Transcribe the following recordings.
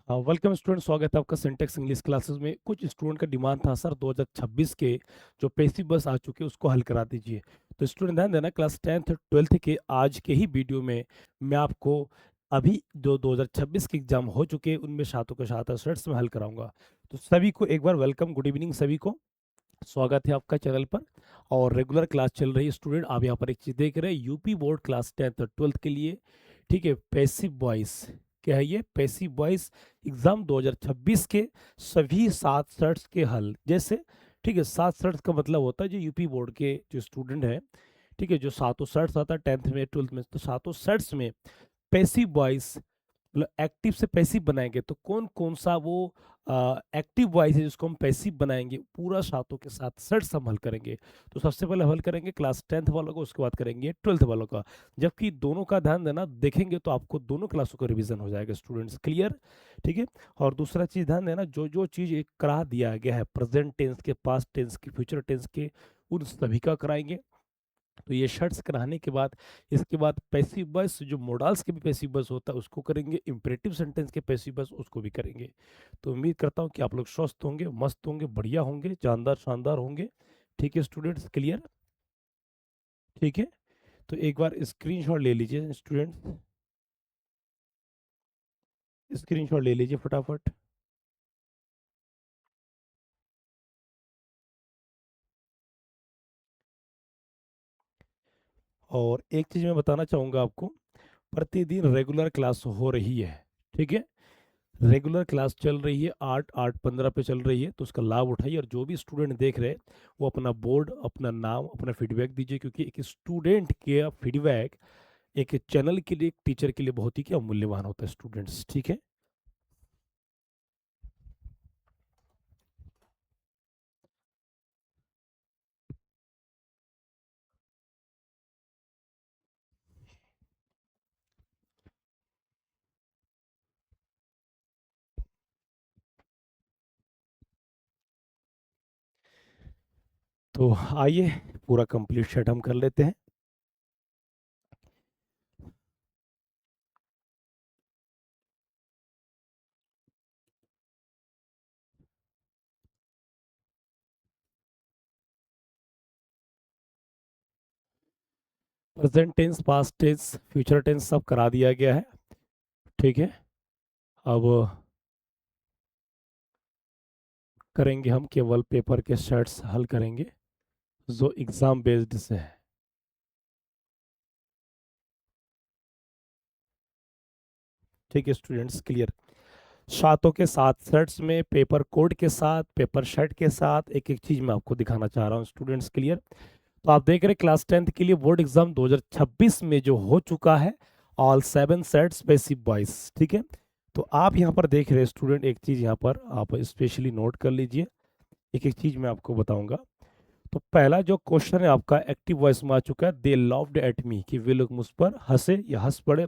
Welcome student, स्वागत है आपका सिंटेक्स इंग्लिश क्लासेस में। कुछ स्टूडेंट का डिमांड था सर 2026 के जो पैसिव बस आ चुके हैं उसको हल करा दीजिए। तो स्टूडेंट ध्यान देना, क्लास 10th और 12th के आज के ही वीडियो में मैं आपको अभी जो 2026 के एग्जाम हो चुके हैं उनमें छात्रों के साथ सेट्स में हल कराऊंगा। तो सभी को एक बार वेलकम, गुड इवनिंग सभी को, स्वागत है आपका चैनल पर। और रेगुलर क्लास चल रही है स्टूडेंट। आप यहाँ पर एक चीज़ देख रहे हैं, यूपी बोर्ड क्लास 10th और 12th के लिए, ठीक है, पैसिव वॉइस। क्या है ये? पैसिव वॉइस एग्जाम 2026 के सभी 7 सेट्स के हल। जैसे, ठीक है, 7 सेट्स का मतलब होता है जो यूपी बोर्ड के जो स्टूडेंट हैं, ठीक है, जो सातों सेट्स आता है 10th में 12th में, तो सातों सेट्स में पैसिव वॉइस मतलब एक्टिव से पैसिव बनाएंगे। तो कौन कौन सा वो एक्टिव वॉइस है जिसको हम पैसिव बनाएंगे, पूरा सातों के साथ सेट्स हम हल करेंगे। तो सबसे पहले हल करेंगे क्लास 10th वालों का, उसके बाद करेंगे 12th वालों का। जबकि दोनों का ध्यान देना, देखेंगे तो आपको दोनों क्लासों का रिवीजन हो जाएगा स्टूडेंट्स, क्लियर? ठीक है। और दूसरा चीज ध्यान देना, जो जो चीज एक करा दिया गया है प्रेजेंट टेंस के, पास्ट टेंस के, फ्यूचर टेंस के, उन सभी का कराएंगे। तो ये शर्ट्स कराने के बाद इसके बाद पैसिव वॉइस, जो मोडाल्स के भी पैसिव वॉइस होता है उसको करेंगे, इंपरेटिव सेंटेंस के पैसिव वॉइस उसको भी करेंगे। तो उम्मीद करता हूँ कि आप लोग स्वस्थ होंगे, मस्त होंगे, बढ़िया होंगे, जानदार शानदार होंगे। ठीक है स्टूडेंट्स, क्लियर? ठीक है। तो एक बार स्क्रीनशॉट ले लीजिए स्टूडेंट्स, स्क्रीनशॉट ले लीजिए फटाफट। और एक चीज़ मैं बताना चाहूँगा आपको, प्रतिदिन रेगुलर क्लास हो रही है, ठीक है। रेगुलर क्लास चल रही है, 8 8 15 पे चल रही है, तो उसका लाभ उठाइए। और जो भी स्टूडेंट देख रहे हैं वो अपना बोर्ड, अपना नाम, अपना फीडबैक दीजिए, क्योंकि एक स्टूडेंट के फीडबैक एक चैनल के लिए, एक टीचर के लिए बहुत ही क्या मूल्यवान होता है स्टूडेंट्स, ठीक है। तो आइए पूरा कंप्लीट सेट हम कर लेते हैं। Present tense, past tense, future tense सब करा दिया गया है, ठीक है। अब करेंगे हम केवल पेपर के सेट्स हल करेंगे जो एग्जाम बेस्ड से है। ठीक है स्टूडेंट्स, क्लियर? सातों के सात सेट्स में पेपर कोड के साथ, पेपर सेट के साथ एक एक चीज मैं आपको दिखाना चाह रहा हूँ स्टूडेंट्स, क्लियर? तो आप देख रहे हैं क्लास 10th के लिए बोर्ड एग्जाम 2026 में जो हो चुका है, ऑल 7 सेट्स पैसिव वॉइस, ठीक है। तो आप यहाँ पर देख रहे हैं स्टूडेंट, एक चीज यहाँ पर आप स्पेशली नोट कर लीजिए, एक एक चीज मैं आपको बताऊंगा। तो पहला जो क्वेश्चन है आपका एक्टिव वॉइस में आ चुका है, दे लव्ड एट मी, कि वे लोग मुझ पर हंसे या हंस पड़े।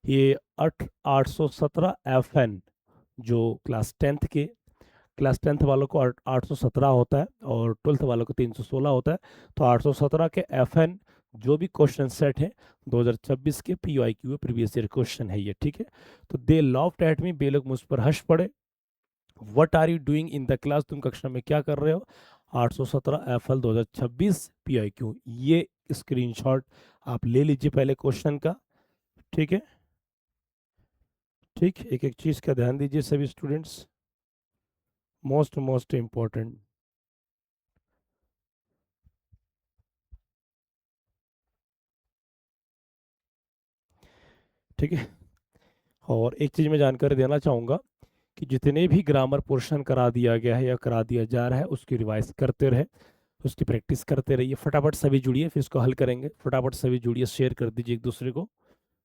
ये 817 FN, जो क्लास टेंथ वालों को 817 होता है और 12th वालों को 316 होता है। तो 817 के FN जो भी क्वेश्चन सेट है 2026 के PYQ प्रीवियस ईयर क्वेश्चन है ये, ठीक है। तो दे लव्ड एट मी, बे लोग मुझ पर हंस पड़े। What are you doing in the class, तुम कक्षा में क्या कर रहे हो? 817 FL 2026 PIQ, ये स्क्रीनशॉट आप ले लीजिए पहले क्वेश्चन का, ठीक है। ठीक, एक एक चीज का ध्यान दीजिए सभी स्टूडेंट्स, मोस्ट मोस्ट इम्पोर्टेंट। ठीक है। और एक चीज मैं जानकारी देना चाहूंगा कि जितने भी ग्रामर पोर्शन करा दिया गया है या करा दिया जा रहा है उसकी रिवाइज करते रहे, उसकी प्रैक्टिस करते रहिए। फटाफट सभी जुड़िए, फिर इसको हल करेंगे। फटाफट सभी जुड़िए, शेयर कर दीजिए एक दूसरे को,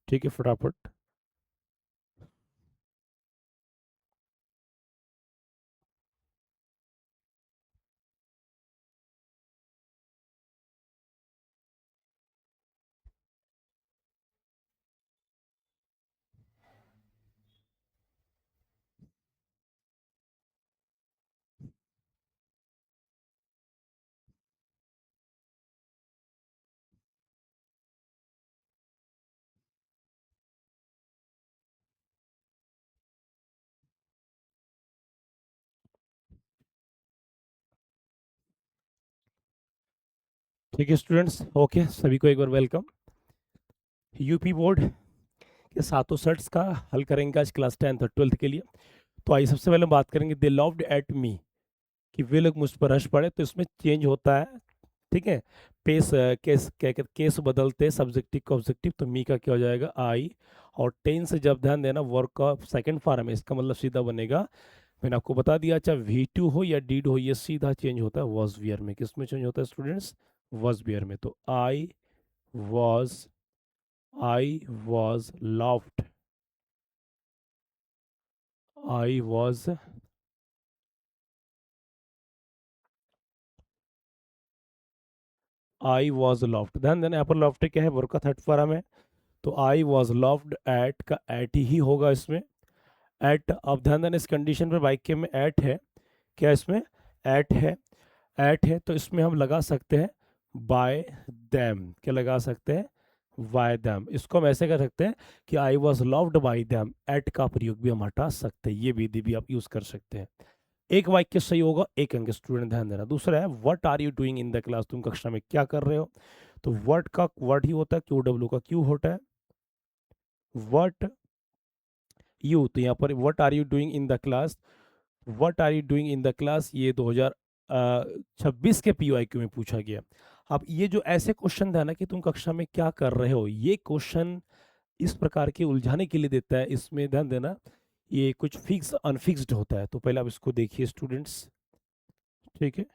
ठीक है, फटाफट। ठीक है स्टूडेंट्स, ओके, सभी को एक बार वेलकम। यूपी बोर्ड के सातों सेट्स का हल करेंगे आज क्लास 10th और 12th के लिए। तो आइए सबसे पहले बात करेंगे दे लव्ड एट मी, कि वे लोग मुझ पर हंस पड़े। तो इसमें चेंज होता है, ठीक है। केस क्या कहते, केस बदलते सब्जेक्टिव का ऑब्जेक्टिव, तो मी का क्या हो जाएगा आई। और टेंस से जब ध्यान देना वर्क का सेकंड फॉर्म है, इसका मतलब सीधा बनेगा, मैंने आपको बता दिया, चाहे V2 हो या डीड हो, ये सीधा चेंज होता है वॉज वियर में। किस में चेंज होता है स्टूडेंट्स? वॉज वियर में। तो was I was loft, I was I was loft. ध्यान देना यहाँ पर लॉफ्ट क्या है, वर्ब का थर्ड फॉर्म है। तो आई वॉज लॉफ्ट एट का एट ही होगा इसमें। एट, अब ध्यान देना इस कंडीशन पर वाक्य में एट है, क्या इसमें एट है, एट है, तो इसमें हम लगा सकते हैं बाय दैम। क्या लगा सकते हैं? By them. इसको हम ऐसे कर सकते हैं कि I was loved by them, at का प्रयोग भी हम हटा सकते हैं, ये विधि भी आप यूज कर सकते हैं। एक वाक्य सही होगा, एक अंक स्टूडेंट ध्यान देना। दूसरा है what are you doing in the class, तुम कक्षा में क्या कर रहे हो। तो व्हाट का वर्ड ही होता है, क्यू डब्ल्यू का क्यू होता है, व्हाट यू। तो यहाँ पर what are you doing in the class, what are you doing in the class, ये 2026 के PYQ में पूछा गया। अब ये जो ऐसे क्वेश्चन था ना कि तुम कक्षा में क्या कर रहे हो, ये क्वेश्चन इस प्रकार के उलझाने के लिए देता है। इसमें ध्यान देना ये कुछ फिक्स अनफिक्स्ड होता है। तो पहले आप इसको देखिए स्टूडेंट्स, ठीक है,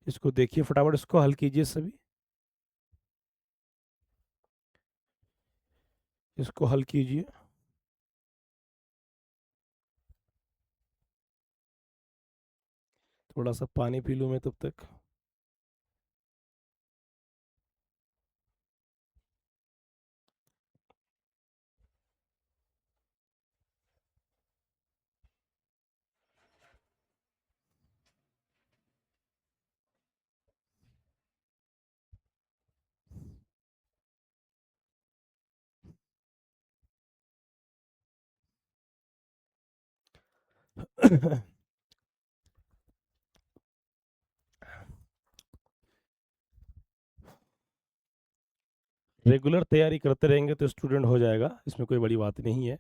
इसको देखिए फटाफट, इसको हल कीजिए सभी, इसको हल कीजिए। थोड़ा सा पानी पी लूँ मैं तब तक। रेगुलर तैयारी करते रहेंगे तो स्टूडेंट हो जाएगा, इसमें कोई बड़ी बात नहीं है।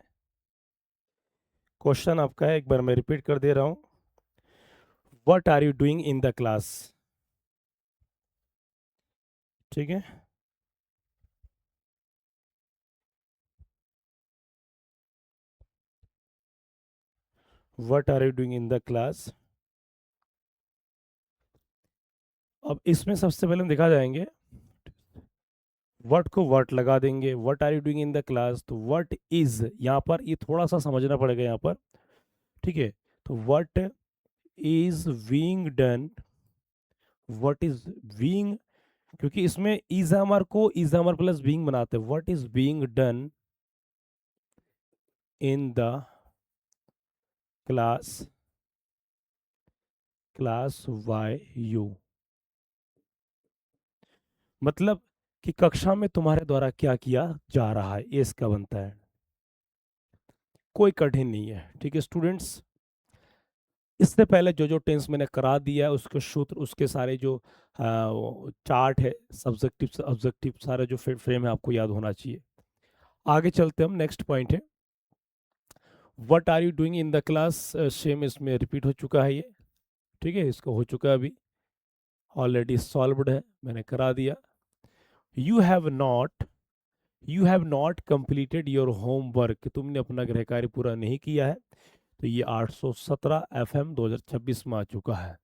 क्वेश्चन आपका है, एक बार मैं रिपीट कर दे रहा हूँ, what are you doing in the class, ठीक है। What are you doing in the class. अब इसमें सबसे पहले हम दिखा जाएंगे, व्हाट को व्हाट लगा देंगे, what are you doing in the class. तो व्हाट इज, यहाँ पर ये थोड़ा सा समझना पड़ेगा यहाँ पर, ठीक है। तो what is being done, what is being, क्योंकि इसमें इजामर को इजामर प्लस बीइंग बनाते हैं। What is being done in the class, class by you, मतलब कि कक्षा में तुम्हारे द्वारा क्या किया जा रहा है, ये इसका बनता है। कोई कठिन नहीं है, ठीक है स्टूडेंट्स। इससे पहले जो जो टेंस मैंने करा दिया है उसके सूत्र, उसके सारे जो चार्ट है, सब्जेक्टिव ऑब्जेक्टिव सारे जो फ्रेम है, आपको याद होना चाहिए। आगे चलते हम, नेक्स्ट पॉइंट है what are you doing in the class. Same इसमें रिपीट हो चुका है ये, ठीक है, इसको हो चुका है अभी, ऑलरेडी सॉल्व्ड है, मैंने करा दिया। You have not, you have not completed your homework, तुमने अपना गृह कार्य पूरा नहीं किया है। तो ये 817 FM 2026 में आ चुका है।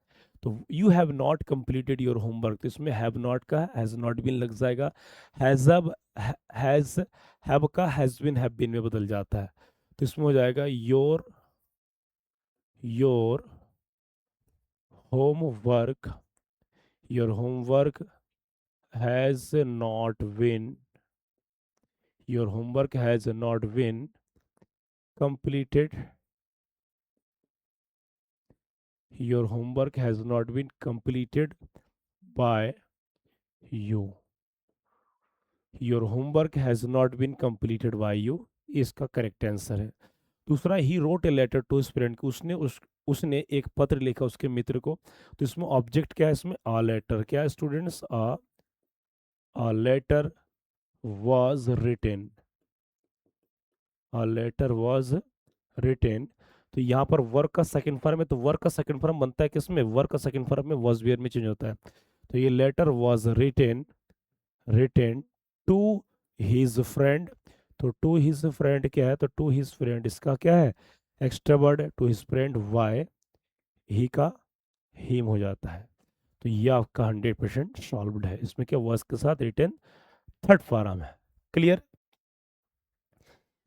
तो you have not completed your homework, तो इसमें हैव नॉट का हैज नॉट बीन लग जाएगा। हैज अब हैज, हैव का हैज बीन हैव बीन में बदल जाता है। तो इसमें हो जाएगा your homework, your homework has not been, your homework has not been completed, your homework has not been completed by you, your homework has not been completed by you, इसका correct answer है। दूसरा, he wrote a letter to his friend, उसने एक पत्र लिखा उसके मित्र को। तो इसमें ऑब्जेक्ट क्या है, इसमें आ लेटर, क्या है students, a a letter was written, a letter was written। तो यहाँ पर वर्क का सेकंड फॉर्म है, तो वर्क का सेकंड फॉर्म बनता है किसमें, वर्क का सेकंड फॉर्म में was where में चेंज होता है। तो ये letter was written to his friend। तो to his friend क्या है, तो to his friend इसका क्या है, एक्स्ट्रा वर्ड है। to his friend why, ही का हिम हो जाता है। तो ये आपका 100% सॉल्व्ड है। इसमें क्या was के साथ रिटर्न थर्ड फॉर्म है। क्लियर।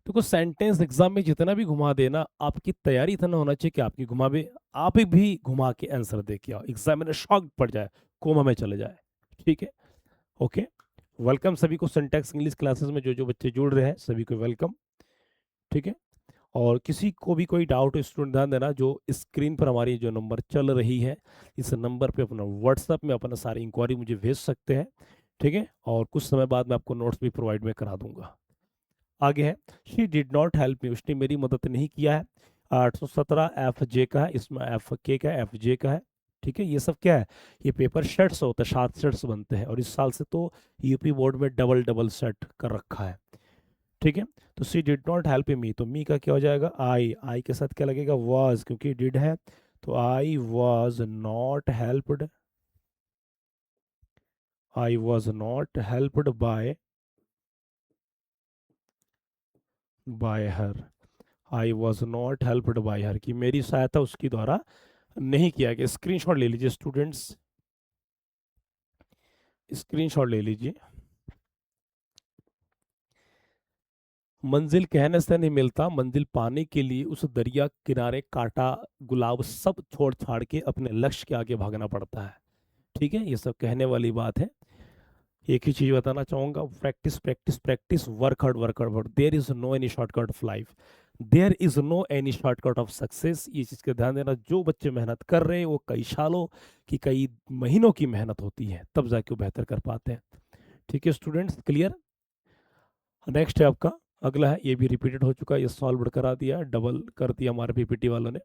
तो कुछ सेंटेंस एग्जाम में जितना भी घुमा देना, आपकी तैयारी इतना होना चाहिए कि आपकी घुमावे आप ही भी घुमा के आंसर दे के आओ, एग्जामिनर शॉक पड़ जाए, कोमा में चले जाए। ठीक है, ओके। वेलकम सभी को सिंटैक्स इंग्लिश क्लासेस में जो जो बच्चे जुड़ रहे हैं सभी को वेलकम। ठीक है, और किसी को भी कोई डाउट हो स्टूडेंट ध्यान देना, जो स्क्रीन पर हमारी जो नंबर चल रही है इस नंबर पे अपना व्हाट्सएप में अपना सारी इंक्वायरी मुझे भेज सकते हैं। ठीक है, और कुछ समय बाद मैं आपको नोट्स भी प्रोवाइड में करा दूंगा। आगे है, she did not help me, उसने मेरी मदद नहीं किया है। 817 एफ जे का है, इसमें एफ के का है, एफ जे का है। ठीक है, ये सब क्या है, ये पेपर सेट्स होता है, 7 सेट्स बनते हैं, और इस साल से तो यूपी बोर्ड में डबल डबल सेट कर रखा है। ठीक है, तो सी डिड नॉट हेल्प मी, तो मी का क्या हो जाएगा, आई के साथ क्या लगेगा, वाज, क्योंकि डिड है, तो I was not helped, I was not helped bye her, I was not helped bye हर, कि मेरी सहायता उसके द्वारा नहीं किया गया। स्क्रीनशॉट ले लीजिए स्टूडेंट्स, स्क्रीनशॉट ले लीजिए। मंजिल कहने से नहीं मिलता, मंजिल पाने के लिए उस दरिया किनारे काटा गुलाब सब छोड़ छाड़ के अपने लक्ष्य के आगे भागना पड़ता है। ठीक है, ये सब कहने वाली बात है। एक ही चीज बताना चाहूंगा, practice practice practice, work hard, there is no any shortcut of life, there is no any shortcut of success. ये चीज का ध्यान देना, जो बच्चे मेहनत कर रहे हैं वो कई सालों की, कई महीनों की मेहनत होती है, तब जाके वो बेहतर कर पाते हैं। ठीक है स्टूडेंट्स, क्लियर। नेक्स्ट है आपका अगला है, ये भी रिपीटेड हो चुका है, ये सॉल्व करा दिया, डबल कर दिया हमारे पीपीटी वालों ने।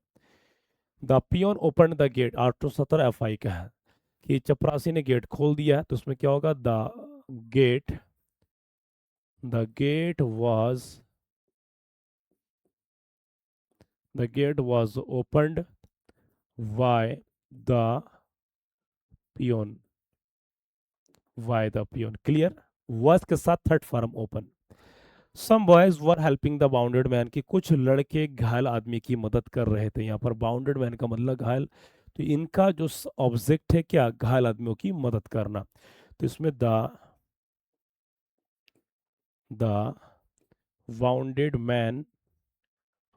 The peon open the gate, 817 F I का है, कि चपरासी ने गेट खोल दिया है, तो उसमें क्या होगा, gate the gate was the gate was opened by the peon, by the peon। Clear, was के साथ third form open. Some boys were helping the wounded man, कि कुछ लड़के घायल आदमी की मदद कर रहे थे। यहाँ पर बाउंडेड मैन का मतलब घायल, तो इनका जो ऑब्जेक्ट है क्या, घायल आदमियों की मदद करना। तो इसमें द बाउंडेड मैन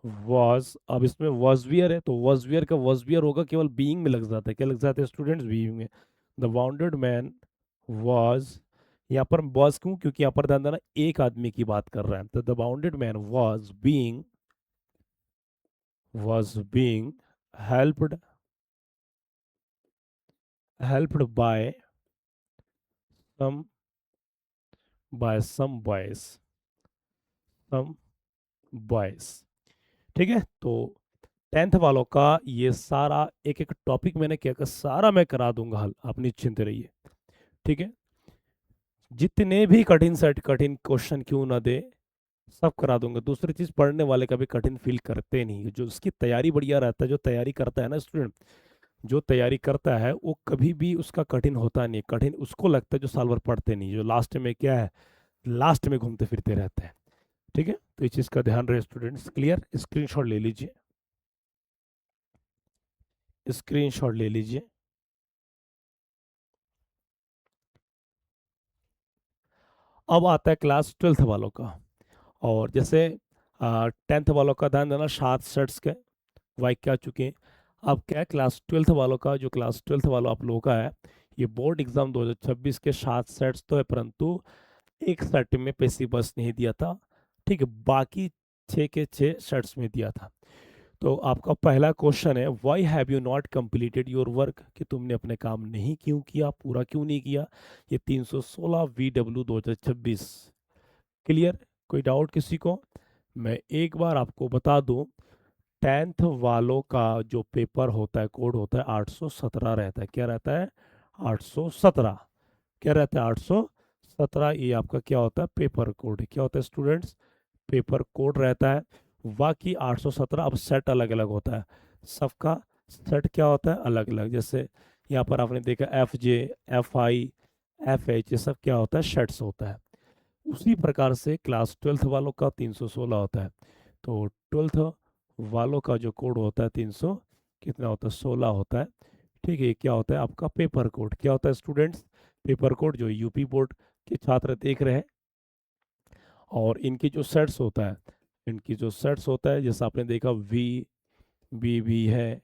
वॉज, अब इसमें वॉजवियर है, तो वॉजवियर का वॉजवियर होगा केवल बीइंग में लग जाता है, क्या लग जाता है स्टूडेंट्स, बीइंग में। द बाउंडेड मैन वॉज, यहाँ पर वॉज क्यों, क्योंकि यहाँ पर ध्यान देना एक आदमी की बात कर रहा है, तो the wounded man was being helped helped some some boys. ठीक है, तो 10th वालों का ये सारा एक एक टॉपिक मैंने क्या कर, सारा मैं करा दूंगा हल, आप निश्चिंत रहिए। ठीक है, जितने भी कठिन सेट कठिन क्वेश्चन क्यों ना दे, सब करा दूंगा। दूसरी चीज, पढ़ने वाले कभी कठिन फील करते नहीं, जो उसकी तैयारी बढ़िया रहता है, जो तैयारी करता है ना स्टूडेंट, जो तैयारी करता है वो कभी भी उसका कठिन होता नहीं, कठिन उसको लगता है जो साल भर पढ़ते नहीं, जो लास्ट में क्या है, लास्ट में घूमते फिरते रहते हैं। ठीक है, तो इस चीज का ध्यान रहे स्टूडेंट्स। क्लियर, स्क्रीनशॉट ले लीजिए, स्क्रीनशॉट ले लीजिए। अब आता है क्लास 12th वालों का, और जैसे 10th वालों का ध्यान देना, 7 सेट्स के वाइक आ चुके हैं। अब क्या है, क्लास 12th वालों का, जो क्लास 12th वालों आप लोगों का है, ये बोर्ड एग्जाम 2026 के 7 सेट्स तो है, परंतु एक सेट में पेसिबस नहीं दिया था। ठीक है, बाकी 6 के 6 सेट्स में दिया था। तो आपका पहला क्वेश्चन है, why have you not completed your work, कि तुमने अपने काम नहीं क्यों किया, पूरा क्यों नहीं किया। ये 316 VW 2026। क्लियर, कोई डाउट किसी को। मैं एक बार आपको बता दूं, 10th वालों का जो पेपर होता है, कोड होता है 817 रहता है, क्या रहता है, 817, क्या रहता है, 817। 817 ये आपका क्या होता है, पेपर कोड। क्या होता है स्टूडेंट्स, पेपर कोड रहता है। बाकी 817 अब सेट अलग अलग होता है, सबका सेट क्या होता है अलग अलग। जैसे यहाँ पर आपने देखा FJ, FI, FH, ये सब क्या होता है सेट्स होता है। उसी प्रकार से क्लास 12th वालों का 316 होता है। तो 12th वालों का जो कोड होता है 300 कितना होता है, 16 होता है। ठीक है, ये क्या होता है आपका पेपर कोड। क्या होता है स्टूडेंट्स, पेपर कोड जो यूपी बोर्ड के छात्र देख रहे हैं। और इनकी जो सेट्स होता है, इनकी जो सेट्स होता है जैसे आपने देखा VBB है,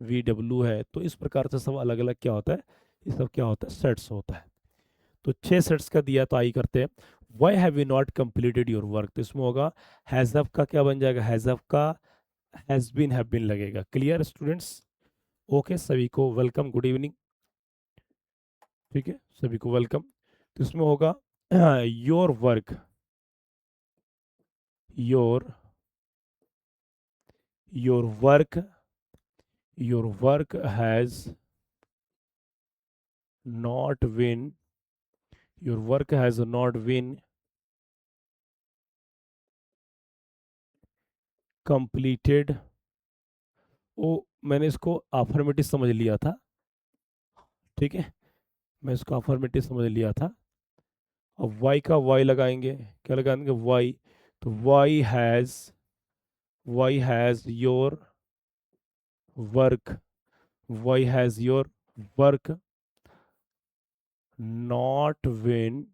VW है, तो इस प्रकार से सब अलग अलग क्या होता है, ये सब क्या होता है सेट्स होता है। तो 6 सेट्स का दिया, तो आई करते हैं। Why have you not completed your work, तो इसमें होगा हैज़ का क्या बन जाएगा, हैज़ का हैज़ बीन हैव बीन लगेगा। क्लियर स्टूडेंट्स, ओके सभी को वेलकम, गुड इवनिंग। ठीक है, सभी को वेलकम। तो इसमें होगा your work, your your work your work has not been your work has not been completed. Oh, मैंने इसको अफर्मेटिव समझ लिया था। ठीक है, मैं इसको अफर्मेटिव समझ लिया था। अब वाई का वाई लगाएंगे, क्या लगाएंगे वाई। तो why has your work, why has your work not been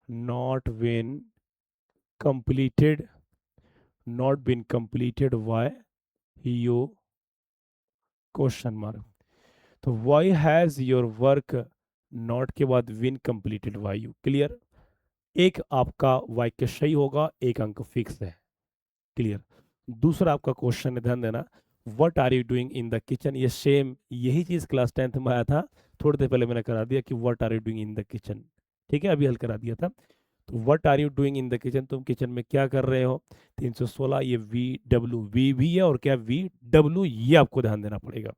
not been completed, not been completed, why you question mark. तो why has your work not के बाद been completed why you, clear. एक आपका वाक्य सही होगा, एक अंक फिक्स है। क्लियर। दूसरा आपका क्वेश्चन है, ध्यान देना, what are you doing in the kitchen. ये सेम यही चीज क्लास 10th में आया था, थोड़ी देर पहले मैंने करा दिया कि what are you doing in the kitchen. ठीक है, अभी हल करा दिया था। तो what are you doing in the kitchen, तुम किचन में क्या कर रहे हो। 316 ये VW भी है, और क्या VW, ये आपको ध्यान देना पड़ेगा।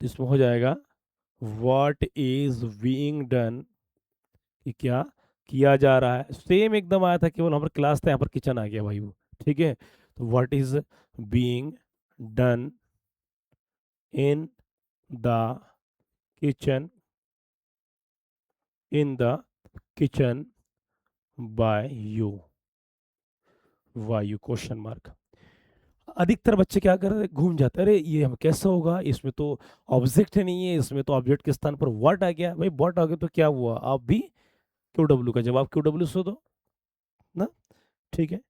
तो इसमें हो जाएगा व्हाट इज बीइंग डन, कि क्या किया जा रहा है। सेम एकदम आया था, केवल हमारे क्लास था, यहाँ पर किचन आ गया भाई वो। ठीक है, तो what is being done in the kitchen, in the kitchen by you, why you question mark. अधिकतर बच्चे क्या कर रहे हैं, घूम जाते हैं, अरे ये हम कैसे होगा, इसमें तो ऑब्जेक्ट नहीं है, इसमें तो ऑब्जेक्ट के स्थान पर व्हाट आ गया। भाई व्हाट आ गया तो क्या हुआ, आप भी QW का जवाब QW से दो ना। ठीक है,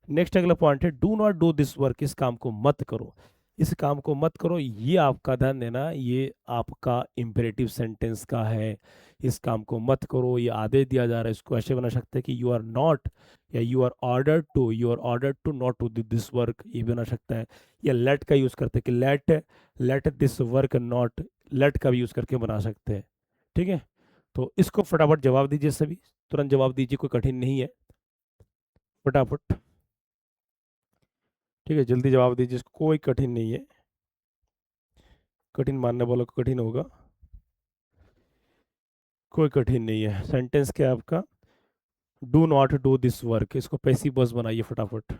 नेक्स्ट अगला पॉइंट है, do not do this work, इस काम को मत करो, इस काम को मत करो। ये आपका ध्यान देना, ये आपका इंपेरेटिव सेंटेंस का है। इस काम को मत करो, ये आदेश दिया जा रहा है। इसको ऐसे बना सकते हैं कि यू आर नॉट, या you are ordered to not to this work, ये बना सकता है। या लेट का यूज करते हैं कि let this work not, let का भी यूज करके बना सकते हैं। ठीक है, तो इसको फटाफट जवाब दीजिए सभी, तुरंत जवाब दीजिए, कोई कठिन नहीं है, फटाफट। ठीक है, जल्दी जवाब दीजिए, इसको कोई कठिन नहीं है, कठिन मानने वालों को कठिन होगा, कोई कठिन नहीं है। सेंटेंस क्या है आपका, do not do this work, इसको पैसिव बस बनाइए फटाफट।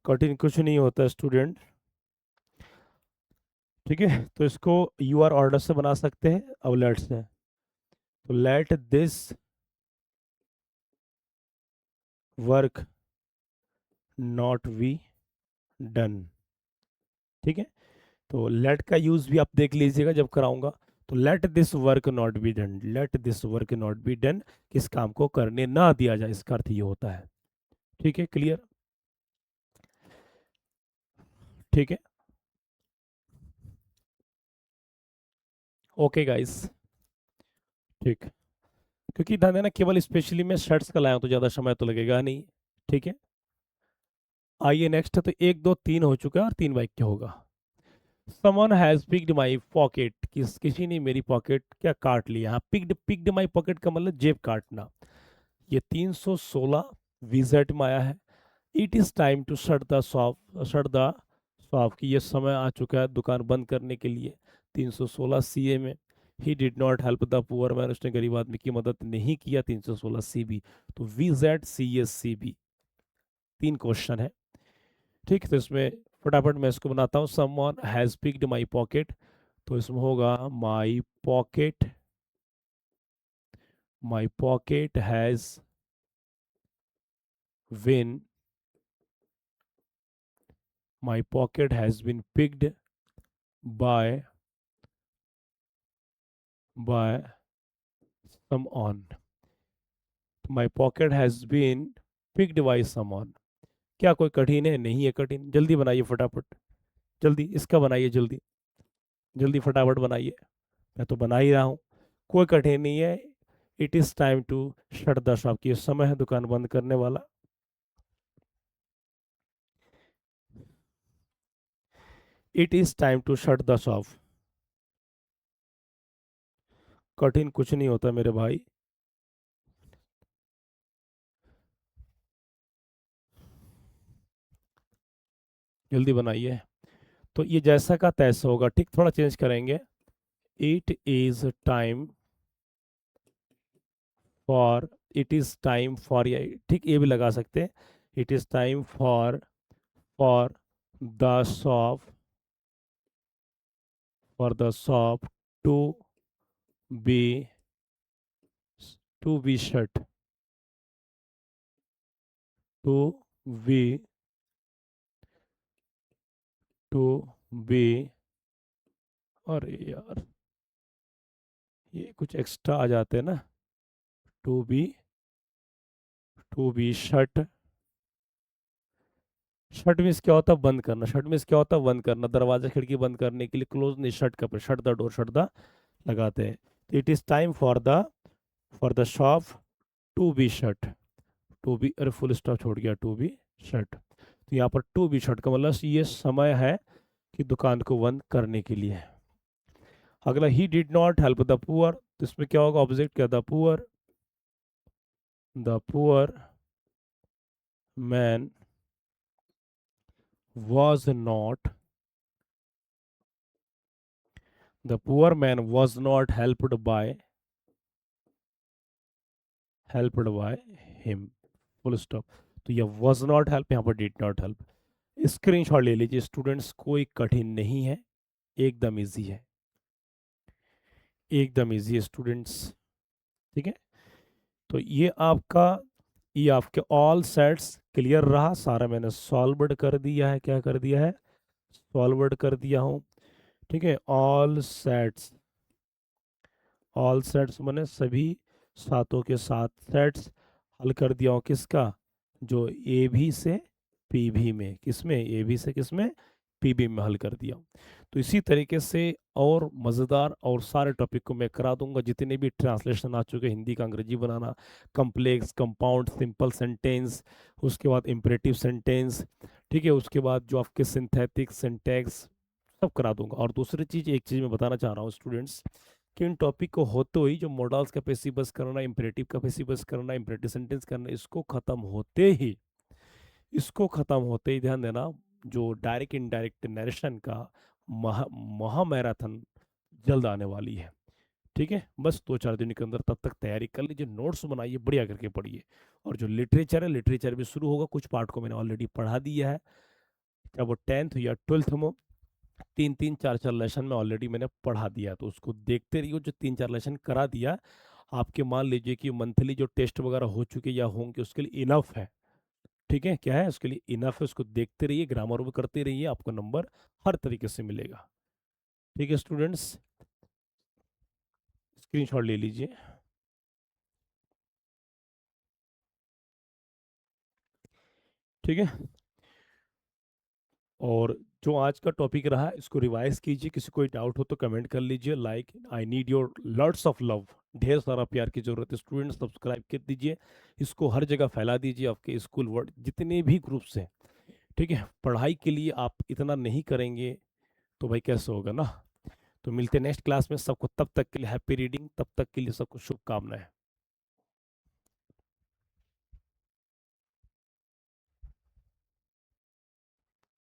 कठिन कुछ नहीं होता स्टूडेंट। ठीक है, तो इसको यू आर ऑर्डर से बना सकते हैं, अब लेट से। तो late this work not be done. ठीक है, तो लेट का यूज भी आप देख लीजिएगा जब कराऊंगा। तो late this work not be done, late this work not be done, किस काम को करने ना दिया जाए, इसका अर्थ ये होता है। ठीक है, क्लियर। ठीक है, ओके गाइस। ठीक, क्योंकि ध्यान देना, केवल स्पेशली मैं शर्ट्स का लाया हूं, तो ज़्यादा समय तो लगेगा नहीं। ठीक है, आइए नेक्स्ट। तो 1 2 3 हो चुका है, और 3 वाक्य होगा। Someone has picked my pocket, किसी ने मेरी पॉकेट क्या काट लिया। हाँ, पिक्ड पिक्ड माई पॉकेट का मतलब जेब काटना। ये 316 विजेट में आया है। It is time to shut the shop की ये समय आ चुका है दुकान बंद करने के लिए। 316 सीए में he did not help the poor man, उसने गरीब आदमी की मदद नहीं किया। 316 सी बी, तो V Z C S C B, 3 question है। ठीक, तो इसमें फटाफट मैं इसको बनाता हूँ। Someone has picked my pocket, तो इसमें होगा my pocket has been my pocket has been picked by by someone, my pocket has been picked by someone. क्या कोई कठिन है? नहीं है कठिन। जल्दी बनाइए फटाफट, जल्दी इसका बनाइए, जल्दी जल्दी फटाफट बनाइए। मैं तो बना ही रहा हूँ, कोई कठिन नहीं है। It is time to shut the shop की समय है दुकान बंद करने वाला। It is time to shut the shop. कठिन कुछ नहीं होता मेरे भाई। जल्दी बनाइए। तो ये जैसा का तैसा होगा, ठीक, थोड़ा चेंज करेंगे। It is time for, it is time for, या ठीक ये भी लगा सकते हैं। It is time for the shop for the shop to be to be shut, to be to be, अरे यार ये कुछ एक्स्ट्रा आ जाते हैं ना। To be shut. Shut means क्या होता है? बंद करना। शट मीन्स क्या होता है? बंद करना। दरवाजा खिड़की बंद करने के लिए क्लोज नहीं, शट का shut the door, shut the लगाते हैं। तो it is time for the shop to be shut, to be, अरे फुल स्टॉप छोड़ गया, टू बी शट। तो यहाँ पर टू बी शट का मतलब ये समय है कि दुकान को बंद करने के लिए। अगला, ही did not help the poor, तो इसमें क्या होगा? ऑब्जेक्ट क्या? The poor man was not the poor man was not helped by him, full stop. तो ये was not help, यहाँ पर did not help। स्क्रीनशॉट ले लीजिए स्टूडेंट्स, कोई कठिन नहीं है, एकदम इजी है, एकदम इजी है स्टूडेंट्स। ठीक है, तो ये आपके ऑल सेट्स क्लियर रहा सारा, मैंने सॉल्व्ड कर दिया है। क्या कर दिया है? सॉल्व्ड कर दिया हूँ। ठीक है, ऑल सेट्स मैंने सभी सातों के सात सेट्स हल कर दिया हूँ। किसका? जो ए भी से पी भी में, किसमें? ए भी से किसमें? पी बी में हल कर दिया हूँ। तो इसी तरीके से और मज़ेदार और सारे टॉपिक को मैं करा दूंगा, जितने भी ट्रांसलेशन आ चुके हिंदी का अंग्रेजी बनाना, कम्प्लेक्स, कंपाउंड, सिंपल सेंटेंस, उसके बाद इम्परेटिव सेंटेंस, ठीक है, उसके बाद जो आपके सिंथेटिक, सिंटैक्स, सब करा दूंगा। और दूसरी चीज़, एक चीज़ मैं बताना चाह रहा हूँ स्टूडेंट्स, कि इन टॉपिक को होते हुई जो मॉडल्स का पैसिव करना, इम्परेटिव का पैसिव करना, इम्परेटिव सेंटेंस करना, इसको खत्म होते ही ध्यान देना, जो डायरेक्ट इनडायरेक्ट नरेशन का महा मैराथन जल्द आने वाली है। ठीक है, बस 2-4 दिन के अंदर, तब तक तैयारी कर लीजिए, नोट्स बनाइए, बढ़िया करके पढ़िए। और जो लिटरेचर है, लिटरेचर भी शुरू होगा, कुछ पार्ट को मैंने ऑलरेडी पढ़ा दिया है, चाहे वो 10th या 12th में। 3-3, 4-4 लेसन में ऑलरेडी मैंने पढ़ा दिया, तो उसको देखते रहिए। जो 3-4 लेसन करा दिया आपके, मान लीजिए कि मंथली जो टेस्ट वगैरह हो चुके या होंगे, उसके लिए इनफ है। ठीक है, क्या है उसके लिए? इनफ है। उसको देखते रहिए, ग्रामर भी करते रहिए, आपको नंबर हर तरीके से मिलेगा। ठीक है स्टूडेंट्स, स्क्रीनशॉट ले लीजिए। ठीक है, और जो आज का टॉपिक रहा इसको रिवाइज कीजिए। किसी कोई डाउट हो तो कमेंट कर लीजिए। Like, I need your lots of love, ढेर सारा प्यार की जरूरत है स्टूडेंट्स। सब्सक्राइब कर दीजिए, इसको हर जगह फैला दीजिए, आपके स्कूल वर्ड जितने भी ग्रुप्स हैं। ठीक है, पढ़ाई के लिए आप इतना नहीं करेंगे तो भाई कैसे होगा ना। तो मिलते हैं नेक्स्ट क्लास में। सबको तब तक के लिए हैप्पी रीडिंग, तब तक के लिए सबको शुभकामनाएं।